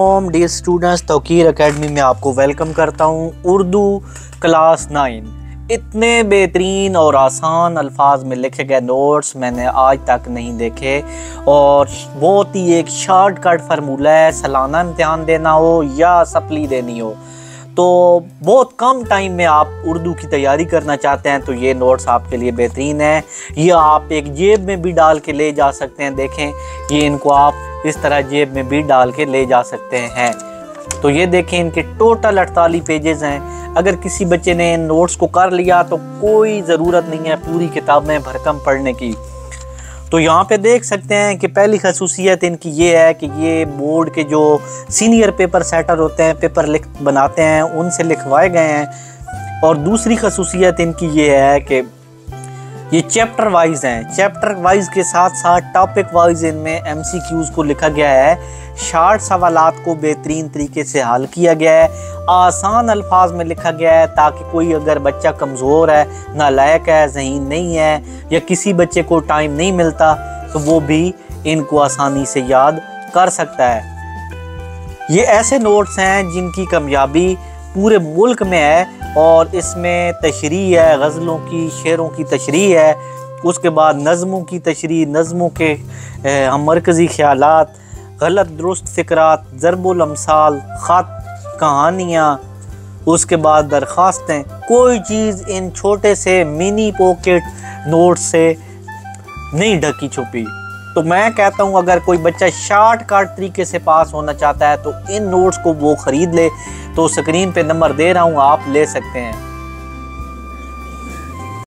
Dear students, Tauqeer academy में आपको welcome करता हूँ। उर्दू क्लास 9 इतने बेहतरीन और आसान अल्फाज में लिखे गए नोट्स मैंने आज तक नहीं देखे और बहुत ही एक शॉर्टकट फार्मूला है। सालाना इम्तिहान देना हो या सप्ली देनी हो तो बहुत कम टाइम में आप उर्दू की तैयारी करना चाहते हैं तो ये नोट्स आपके लिए बेहतरीन है। ये आप एक जेब में भी डाल के ले जा सकते हैं। देखें, ये इनको आप इस तरह जेब में भी डाल के ले जा सकते हैं। तो ये देखें, इनके टोटल 48 पेजेस हैं। अगर किसी बच्चे ने इन नोट्स को कर लिया तो कोई ज़रूरत नहीं है पूरी किताब में भरकम पढ़ने की। तो यहाँ पे देख सकते हैं कि पहली खसूसियत इनकी ये है कि ये बोर्ड के जो सीनियर पेपर सेटर होते हैं, पेपर बनाते हैं, उनसे लिखवाए गए हैं। और दूसरी खसूसियत इनकी ये है कि ये चैप्टर वाइज हैं। चैप्टर वाइज के साथ साथ टॉपिक वाइज इनमें MCQs को लिखा गया है। शार्ट सवालात को बेहतरीन तरीके से हल किया गया है, आसान अल्फाज में लिखा गया है ताकि कोई अगर बच्चा कमज़ोर है, नालायक है, ज़हीन नहीं है या किसी बच्चे को टाइम नहीं मिलता तो वो भी इनको आसानी से याद कर सकता है। ये ऐसे नोट्स हैं जिनकी कामयाबी पूरे मुल्क में है और इसमें तशरीह है, गज़लों की, शेरों की तशरीह है। उसके बाद नज़मों की तशरीह, नज़मों के हम मरकज़ी ख़यालात, गलत दुरुस्त फ़िक्रात, ज़रबुल अमसाल, ख़त, कहानियाँ, उसके बाद दरख्वास्तें। कोई चीज़ इन छोटे से मिनी पॉकेट नोट से नहीं ढकी छुपी। तो मैं कहता हूँ अगर कोई बच्चा शॉर्टकट तरीके से पास होना चाहता है तो इन नोट्स को वो ख़रीद ले। तो स्क्रीन पे नंबर दे रहा हूँ, आप ले सकते हैं।